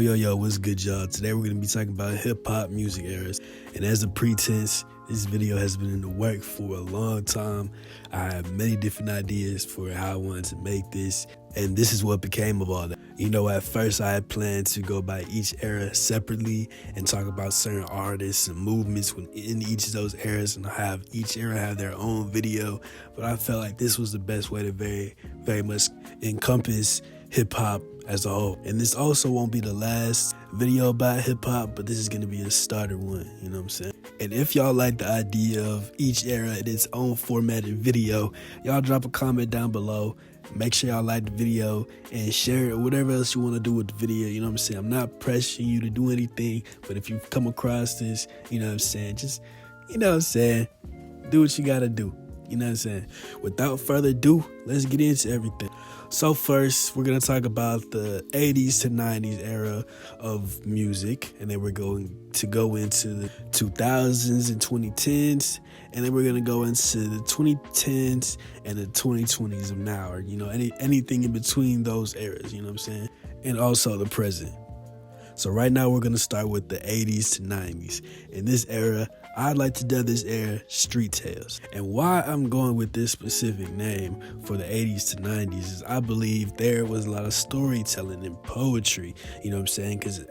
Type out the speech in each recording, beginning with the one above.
Yo, what's good, y'all? Today we're going to be talking about hip-hop music eras. And as a pretense, this video has been in the work for a long time. I have many different ideas for how I wanted to make this, and this is what became of all that. You know, at first I had planned to go by each era separately and talk about certain artists and movements in each of those eras and have each era have their own video. But I felt like this was the best way to very much encompass hip-hop as a whole. And this also won't be the last video about hip-hop, but this is going to be a starter one, you know what I'm saying? And if y'all like the idea of each era in its own formatted video, y'all drop a comment down below. Make sure y'all like the video and share it or whatever else you want to do with the video, you know what I'm saying? I'm not pressuring you to do anything, but if you come across this, you know what I'm saying, just, you know what I'm saying, do what you got to do. You know what I'm saying? Without further ado, let's get into everything. So first, we're going to talk about the 80s to 90s era of music. And then we're going to go into the 2000s and 2010s. And then we're going to go into the 2010s and the 2020s of now. Or, you know, anything in between those eras, you know what I'm saying? And also the present. So right now, we're going to start with the 80s to 90s. In this era, I'd like to dub this era Street Tales. And why I'm going with this specific name for the 80s to 90s is I believe there was a lot of storytelling and poetry, you know what I'm saying? Because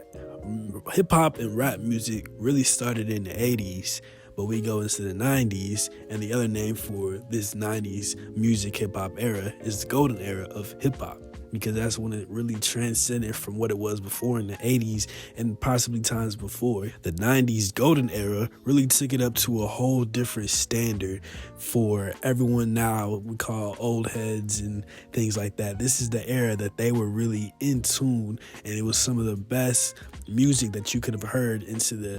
hip-hop and rap music really started in the 80s, but we go into the 90s, and the other name for this 90s music hip-hop era is the golden era of hip-hop, because that's when it really transcended from what it was before in the 80s and possibly times before. The 90s golden era really took it up to a whole different standard for everyone now, what we call old heads and things like that. This is the era that they were really in tune, and it was some of the best music that you could have heard into the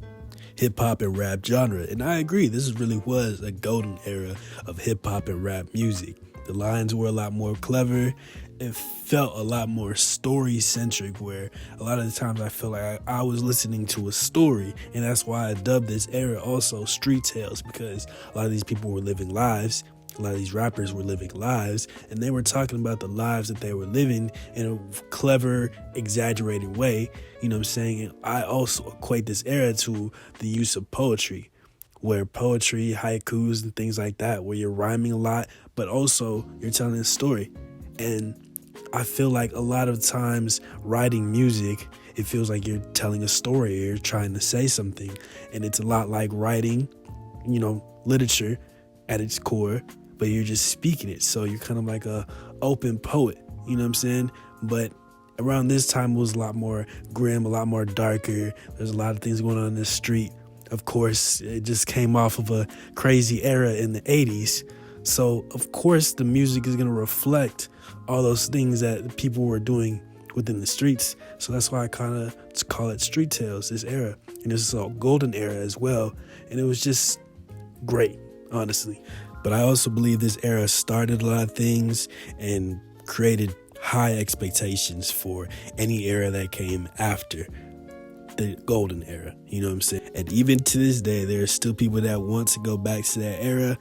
hip-hop and rap genre. And I agree, this really was a golden era of hip-hop and rap music. The lines were a lot more clever. It felt a lot more story-centric, where a lot of the times I feel like I was listening to a story, and that's why I dubbed this era also Street Tales, because a lot of these people were living lives. A lot of these rappers were living lives, and they were talking about the lives that they were living in a clever, exaggerated way, you know what I'm saying? And I also equate this era to the use of poetry, where poetry, haikus, and things like that, where you're rhyming a lot, but also you're telling a story. And I feel like a lot of times writing music, it feels like you're telling a story, or you're trying to say something. And it's a lot like writing, you know, literature at its core, but you're just speaking it. So you're kind of like a open poet, you know what I'm saying? But around this time, it was a lot more grim, a lot more darker. There's a lot of things going on in the street. Of course, it just came off of a crazy era in the 80s. So, of course, the music is going to reflect all those things that people were doing within the streets. So that's why I kind of call it Street Tales, this era. And this is a golden era as well. And it was just great, honestly. But I also believe this era started a lot of things and created high expectations for any era that came after the golden era, you know what I'm saying? And even to this day, there are still people that want to go back to that era,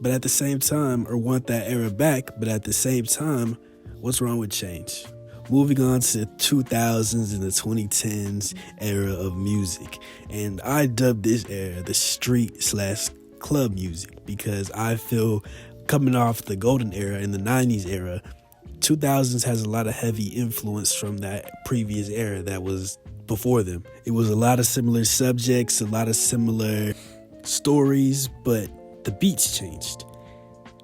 but at the same time, or want that era back, but at the same time, what's wrong with change? Moving on to the 2000s and the 2010s era of music. And I dubbed this era the street/club music, because I feel coming off the golden era and the 90s era, 2000s has a lot of heavy influence from that previous era that was before them. It was a lot of similar subjects, a lot of similar stories, but the beats changed.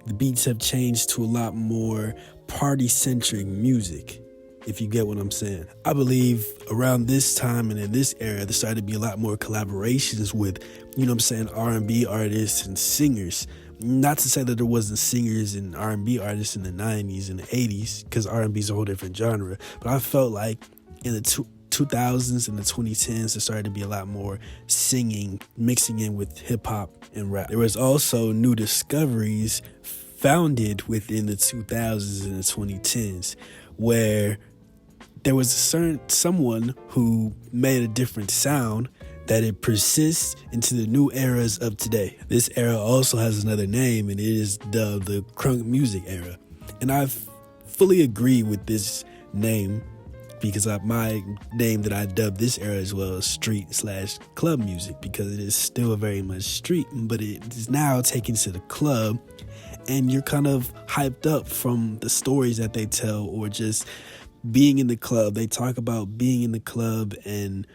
The beats have changed to a lot more party-centric music, if you get what I'm saying. I believe around this time and in this era, there started to be a lot more collaborations with, you know what I'm saying, R&B artists and singers. Not to say that there wasn't singers and R&B artists in the 90s and the 80s, because R&B is a whole different genre, but I felt like in the 2000s and the 2010s, there started to be a lot more singing, mixing in with hip-hop and rap. There was also new discoveries founded within the 2000s and the 2010s, where there was someone who made a different sound that it persists into the new eras of today. This era also has another name, and it is dubbed the crunk music era. And I fully agree with this name because my name that I dubbed this era as well is street/club music, because it is still very much street, but it is now taken to the club, and you're kind of hyped up from the stories that they tell, or just being in the club. They talk about being in the club and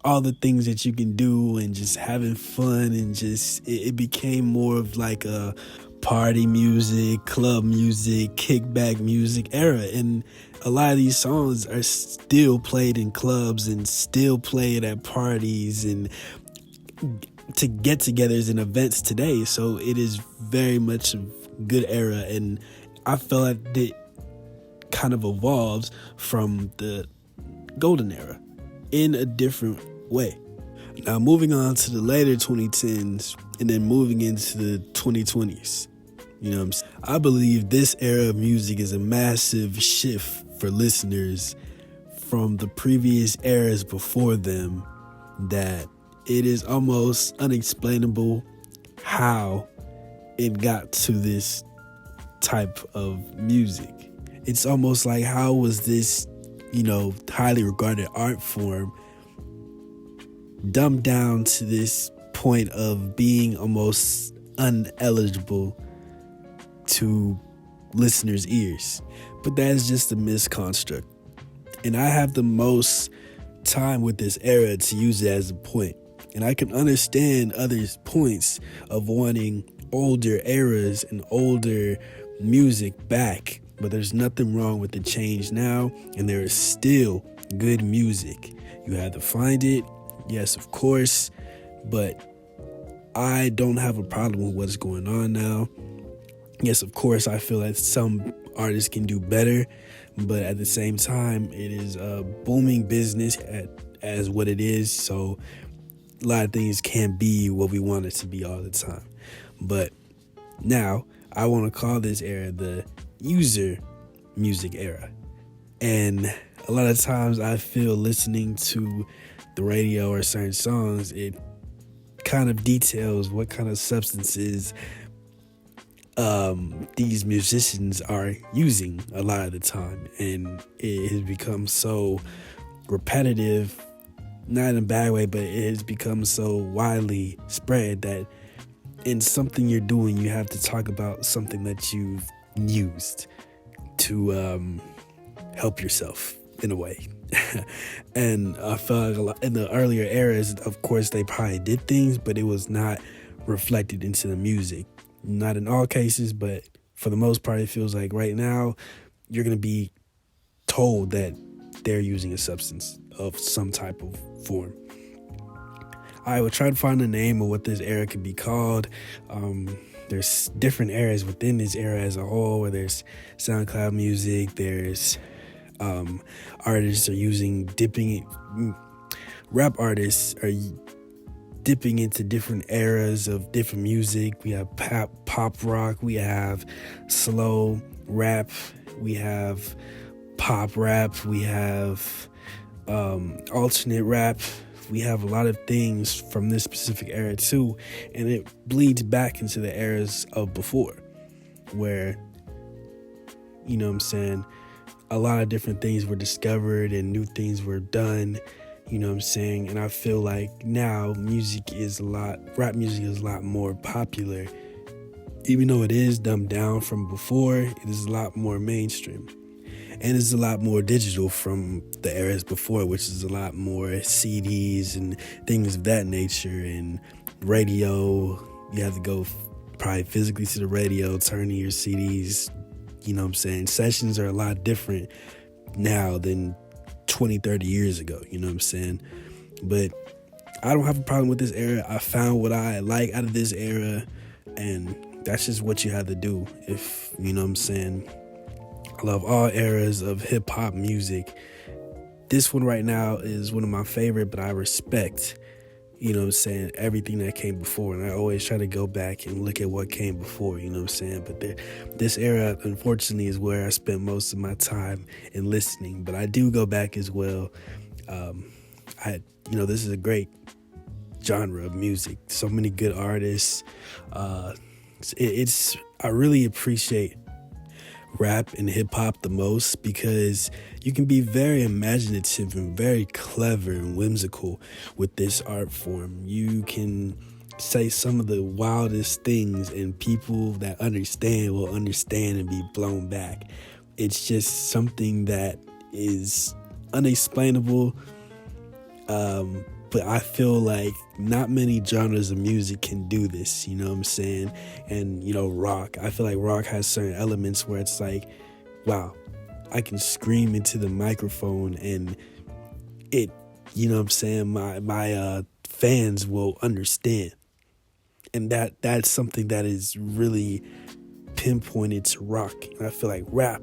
all the things that you can do and just having fun, and just it became more of like a party music, club music, kickback music era. And a lot of these songs are still played in clubs and still played at parties and to get-togethers and events today. So it is very much a good era, and I feel like it kind of evolved from the golden era in a different way. Now, moving on to the later 2010s and then moving into the 2020s, I believe this era of music is a massive shift for listeners from the previous eras before them, that it is almost unexplainable how it got to this type of music. It's almost like, how was this, highly regarded art form dumbed down to this point of being almost uneligible to listeners' ears? But that is just a misconstruct. And I have the most time with this era to use it as a point. And I can understand others' points of wanting older eras and older music back, but there's nothing wrong with the change now, and there is still good music. You have to find it, yes, of course, but I don't have a problem with what's going on now. Yes, of course, I feel like some artists can do better, but at the same time, it is a booming business as what it is, so a lot of things can't be what we want it to be all the time. But now, I want to call this era the user music era. And a lot of times I feel listening to the radio or certain songs, it kind of details what kind of substances these musicians are using a lot of the time. And it has become so repetitive, not in a bad way, but it has become so widely spread that in something you're doing, you have to talk about something that you've used to help yourself in a way. And I felt like in the earlier eras, of course, they probably did things, but it was not reflected into the music. Not in all cases, but for the most part, it feels like right now you're going to be told that they're using a substance of some type of form. I would try to find a name of what this era could be called. There's different eras within this era as a whole, where there's SoundCloud music, there's artists are rap artists are dipping into different eras of different music. We have pop rock, we have slow rap, we have pop rap, we have alternate rap. We have a lot of things from this specific era too, and it bleeds back into the eras of before, where, a lot of different things were discovered and new things were done, and I feel like now rap music is a lot more popular. Even though it is dumbed down from before, it is a lot more mainstream. And it's a lot more digital from the eras before, which is a lot more CDs and things of that nature. And radio, you have to go probably physically to the radio, turn in your CDs. Sessions are a lot different now than 20, 30 years ago, But I don't have a problem with this era. I found what I like out of this era, and that's just what you have to do. If, I love all eras of hip-hop music. This one right now is one of my favorite, but I respect, everything that came before. And I always try to go back and look at what came before, But this era, unfortunately, is where I spent most of my time in listening. But I do go back as well. This is a great genre of music. So many good artists. I really appreciate rap and hip hop the most because you can be very imaginative and very clever and whimsical with this art form. You can say some of the wildest things, and people that understand will understand and be blown back. It's just something that is unexplainable. But I feel like not many genres of music can do this, you know what I'm saying? And, rock. I feel like rock has certain elements where it's like, wow, I can scream into the microphone and it, you know what I'm saying, my fans will understand. And that's something that is really pinpointed to rock. And I feel like rap,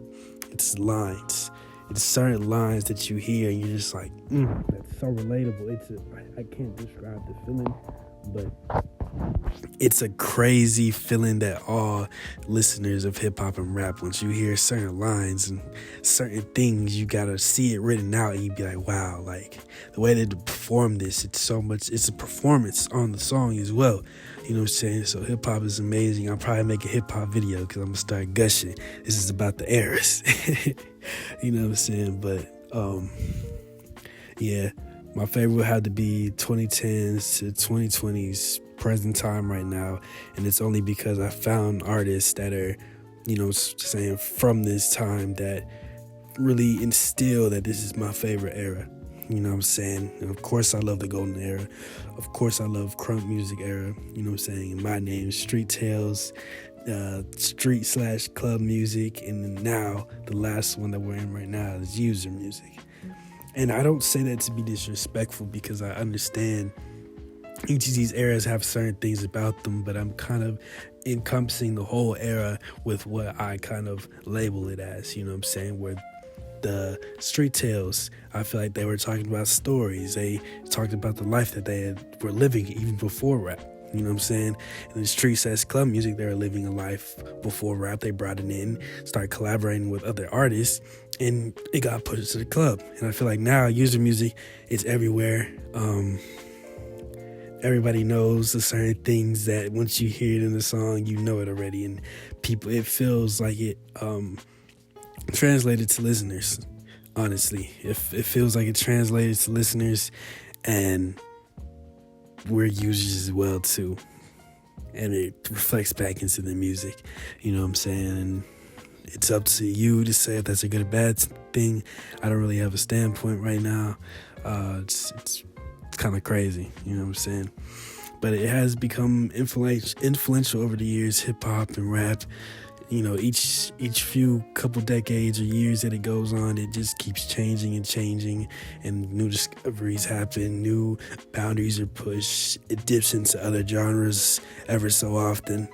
it's lines. It's certain lines that you hear and you're just like, that's so relatable. I can't describe the feeling, but it's a crazy feeling that all listeners of hip hop and rap, once you hear certain lines and certain things, you gotta see it written out and you be like, wow, like the way they perform this, it's a performance on the song as well. You know what I'm saying? So hip hop is amazing. I'll probably make a hip hop video because I'm gonna start gushing. This is about the eras. You know what I'm saying? But yeah, my favorite would have to be 2010s to 2020s, present time right now. And it's only because I found artists that are, saying from this time that really instill that this is my favorite era. You know what I'm saying? And of course I love the golden era. Of course I love crunk music era. You know what I'm saying? And my name is Street Tales, street/club music. And now the last one that we're in right now is user music. And I don't say that to be disrespectful because I understand each of these eras have certain things about them, but I'm kind of encompassing the whole era with what I kind of label it as, you know what I'm saying? Where the Street Tales, I feel like they were talking about stories. They talked about the life that they were living even before rap. You know what I'm saying? In the street/club music, they were living a life before rap. They brought it in, started collaborating with other artists, and it got put into the club. And I feel like now user music, it's everywhere. Everybody knows the certain things that once you hear it in the song, you know it already. And people, it feels like it translated to listeners, honestly. It feels like it translated to listeners, and we're users as well too. And it reflects back into the music, you know what I'm saying? And it's up to you to say if that's a good or bad thing. I don't really have a standpoint right now. It's kind of crazy, you know what I'm saying? But it has become influential over the years, hip hop and rap. Each few couple decades or years that it goes on, it just keeps changing, and new discoveries happen, new boundaries are pushed. It dips into other genres ever so often.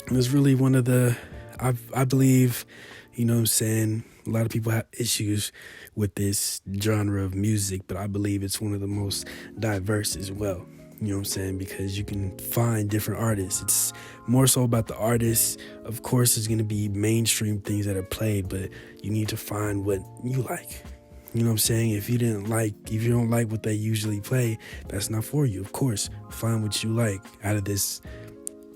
It was really one of the, I believe, you know what I'm saying, a lot of people have issues with this genre of music, but I believe it's one of the most diverse as well. You know what I'm saying? Because you can find different artists. It's more so about the artists. Of course, there's going to be mainstream things that are played, but you need to find what you like. You know what I'm saying? If you don't like what they usually play, that's not for you. Of course, find what you like out of this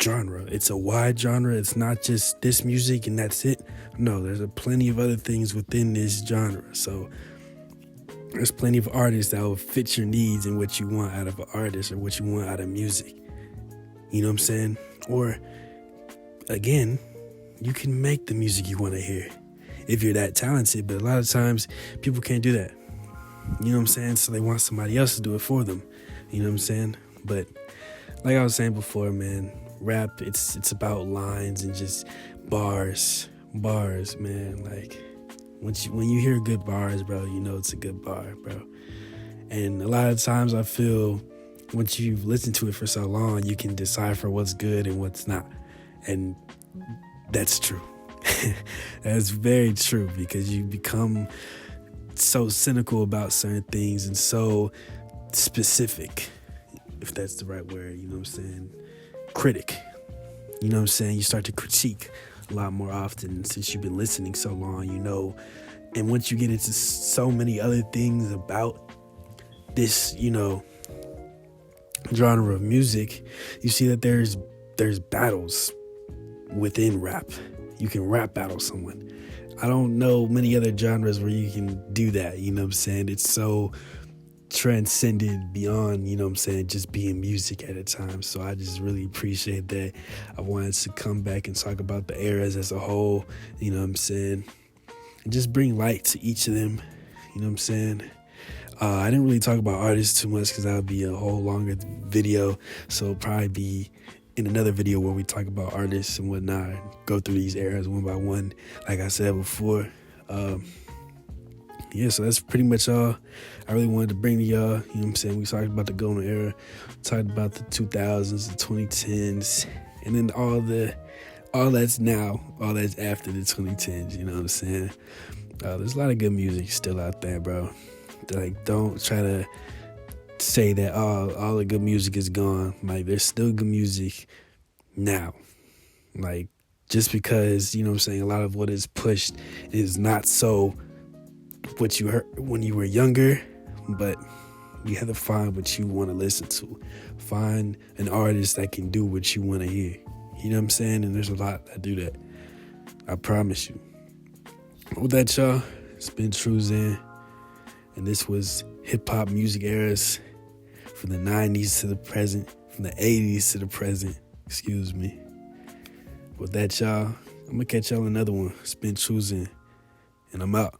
genre. It's a wide genre. It's not just this music and that's it. No, there's plenty of other things within this genre. So there's plenty of artists that will fit your needs and what you want out of an artist or what you want out of music. You know what I'm saying? Or, again, you can make the music you want to hear if you're that talented. But a lot of times, people can't do that. You know what I'm saying? So they want somebody else to do it for them. You know what I'm saying? But like I was saying before, man, rap, it's about lines and just bars, man. Like, when you hear good bars, bro, you know it's a good bar, bro. And a lot of times I feel once you've listened to it for so long, you can decipher what's good and what's not. And that's true. That's very true, because you become so cynical about certain things and so specific, if that's the right word, you know what I'm saying? Critic. You know what I'm saying? You start to critique a lot more often since you've been listening so long, you know. And once you get into so many other things about this, genre of music, you see that there's battles within rap. you can rap battle someone. I don't know many other genres where you can do that, you know what I'm saying? It's so transcended beyond, you know what I'm saying, just being music at a time. So I just really appreciate that. I wanted to come back and talk about the eras as a whole, you know what I'm saying, and just bring light to each of them, you know what I'm saying. I didn't really talk about artists too much because that would be a whole longer video. So it'll probably be in another video where we talk about artists and whatnot, go through these eras one by one, like I said before. Yeah, so that's pretty much all I really wanted to bring to y'all. You know what I'm saying? We talked about the golden era, talked about the 2000s, the 2010s, and then all that's now, all that's after the 2010s, you know what I'm saying? There's a lot of good music still out there, bro. Like, don't try to say that all the good music is gone. Like, there's still good music now. Like, just because, you know what I'm saying, a lot of what is pushed is not so what you heard when you were younger, but you have to find what you want to listen to. Find an artist that can do what you want to hear. You know what I'm saying? And there's a lot that do that. I promise you. With that, y'all, it's been True Zen. And this was hip-hop music eras from the 90s to the present, from the 80s to the present, excuse me. With that, y'all, I'm going to catch y'all in another one. It's been True Zen, and I'm out.